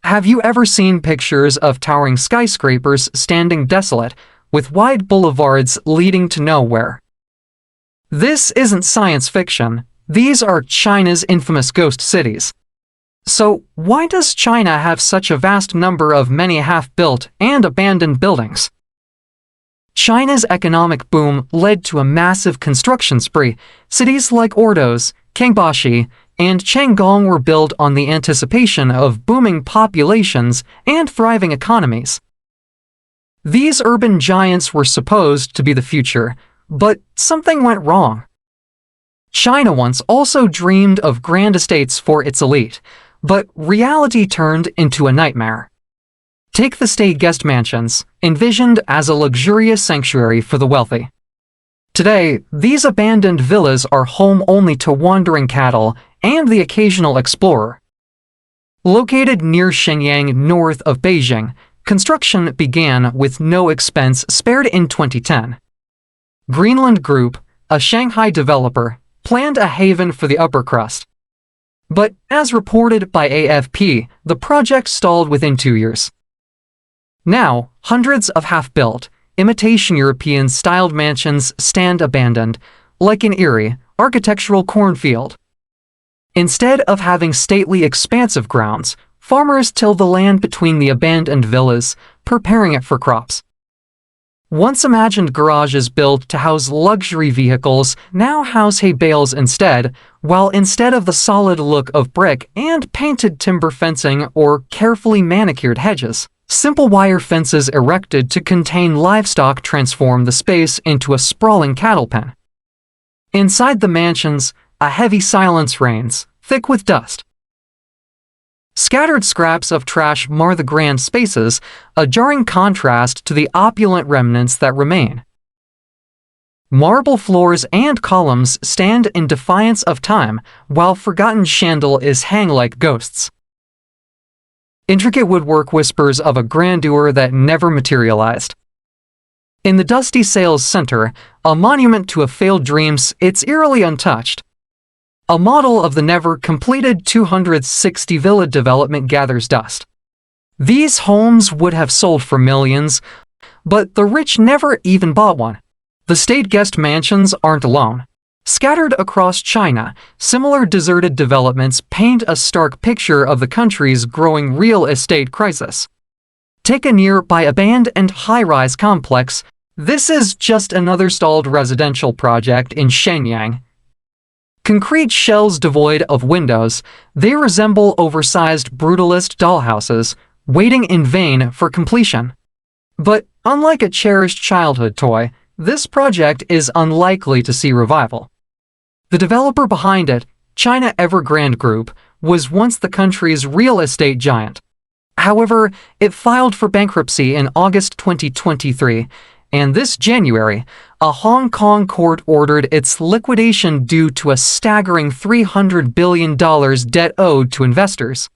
Have you ever seen pictures of towering skyscrapers standing desolate, with wide boulevards leading to nowhere? This isn't science fiction. These are China's infamous ghost cities. So, why does China have such a vast number of many half-built and abandoned buildings? China's economic boom led to a massive construction spree. Cities like Ordos, Kangbashi, and Chang'an were built on the anticipation of booming populations and thriving economies. These urban giants were supposed to be the future, but something went wrong. China once also dreamed of grand estates for its elite, but reality turned into a nightmare. Take the state guest mansions, envisioned as a luxurious sanctuary for the wealthy. Today, these abandoned villas are home only to wandering cattle and the occasional explorer. Located near Shenyang, north of Beijing, construction began with no expense spared in 2010. Greenland Group, a Shanghai developer, planned a haven for the upper crust. But as reported by AFP, the project stalled within 2 years. Now, hundreds of half-built, imitation European-styled mansions stand abandoned, like an eerie, architectural cornfield. Instead of having stately, expansive grounds, farmers till the land between the abandoned villas, preparing it for crops. Once imagined garages built to house luxury vehicles now house hay bales instead, while instead of the solid look of brick and painted timber fencing or carefully manicured hedges, simple wire fences erected to contain livestock transform the space into a sprawling cattle pen. Inside the mansions, a heavy silence reigns, thick with dust. Scattered scraps of trash mar the grand spaces, a jarring contrast to the opulent remnants that remain. Marble floors and columns stand in defiance of time, while forgotten chandeliers hang like ghosts. Intricate woodwork whispers of a grandeur that never materialized. In the dusty sales center, a monument to a failed dreams, it's eerily untouched. A model of the never-completed 260 villa development gathers dust. These homes would have sold for millions, but the rich never even bought one. The state guest mansions aren't alone. Scattered across China, similar deserted developments paint a stark picture of the country's growing real estate crisis. Take a nearby abandoned high-rise complex. This is just another stalled residential project in Shenyang. Concrete shells devoid of windows, they resemble oversized brutalist dollhouses, waiting in vain for completion. But unlike a cherished childhood toy, this project is unlikely to see revival. The developer behind it, China Evergrande Group, was once the country's real estate giant. However, it filed for bankruptcy in August 2023, and this January, a Hong Kong court ordered its liquidation due to a staggering $300 billion debt owed to investors.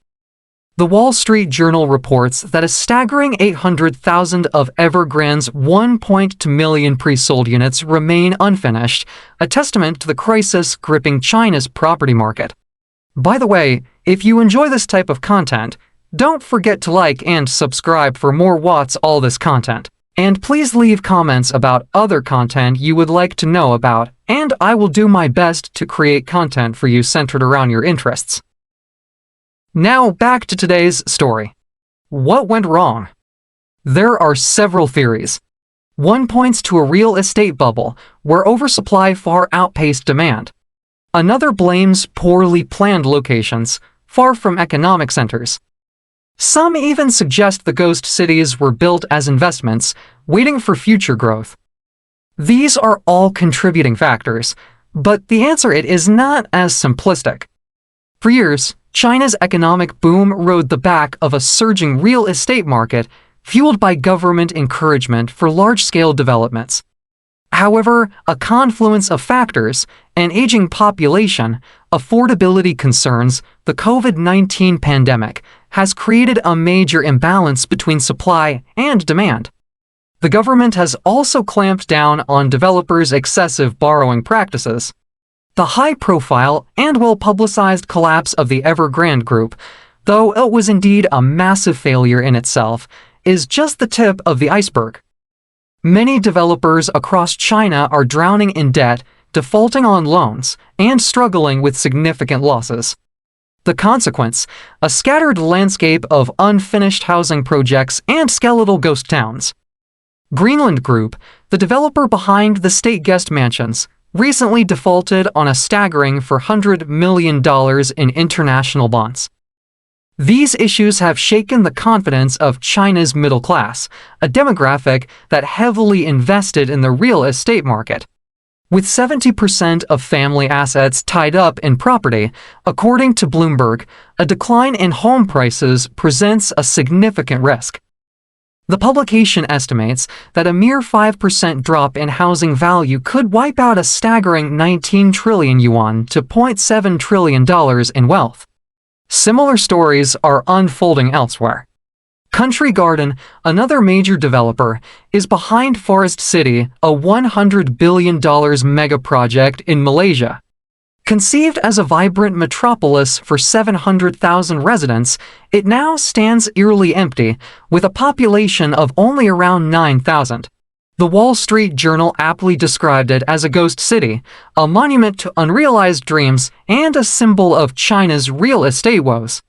The Wall Street Journal reports that a staggering 800,000 of Evergrande's 1.2 million pre-sold units remain unfinished, a testament to the crisis gripping China's property market. By the way, if you enjoy this type of content, don't forget to like and subscribe for more What's All This content. And please leave comments about other content you would like to know about, and I will do my best to create content for you centered around your interests. Now back to today's story. What went wrong? There are several theories. One points to a real estate bubble, where oversupply far outpaced demand. Another blames poorly planned locations, far from economic centers. Some even suggest the ghost cities were built as investments, waiting for future growth. These are all contributing factors, but the answer is not as simplistic. For years, China's economic boom rode the back of a surging real estate market, fueled by government encouragement for large-scale developments. However, a confluence of factors, an aging population, affordability concerns, the COVID-19 pandemic, has created a major imbalance between supply and demand. The government has also clamped down on developers' excessive borrowing practices. The high-profile and well-publicized collapse of the Evergrande Group, though it was indeed a massive failure in itself, is just the tip of the iceberg. Many developers across China are drowning in debt, defaulting on loans, and struggling with significant losses. The consequence: a scattered landscape of unfinished housing projects and skeletal ghost towns. Greenland Group, the developer behind the state guest mansions, recently defaulted on a staggering $400 million in international bonds. These issues have shaken the confidence of China's middle class, a demographic that heavily invested in the real estate market. With 70% of family assets tied up in property, according to Bloomberg, a decline in home prices presents a significant risk. The publication estimates that a mere 5% drop in housing value could wipe out a staggering 19 trillion yuan to $0.7 trillion in wealth. Similar stories are unfolding elsewhere. Country Garden, another major developer, is behind Forest City, a $100 billion mega project in Malaysia. Conceived as a vibrant metropolis for 700,000 residents, it now stands eerily empty, with a population of only around 9,000. The Wall Street Journal aptly described it as a ghost city, a monument to unrealized dreams, and a symbol of China's real estate woes.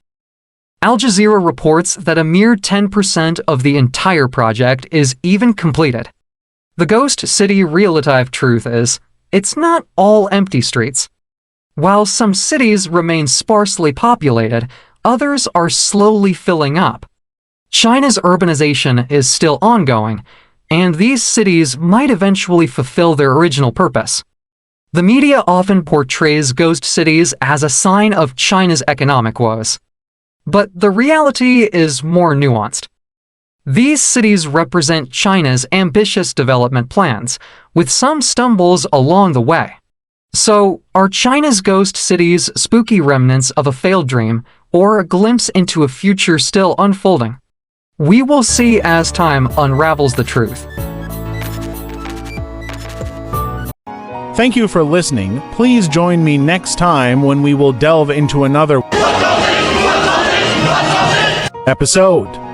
Al Jazeera reports that a mere 10% of the entire project is even completed. The ghost city relative truth is, it's not all empty streets. While some cities remain sparsely populated, others are slowly filling up. China's urbanization is still ongoing, and these cities might eventually fulfill their original purpose. The media often portrays ghost cities as a sign of China's economic woes. But the reality is more nuanced. These cities represent China's ambitious development plans, with some stumbles along the way. So, are China's ghost cities spooky remnants of a failed dream, or a glimpse into a future still unfolding? We will see as time unravels the truth. Thank you for listening. Please join me next time when we will delve into another episode.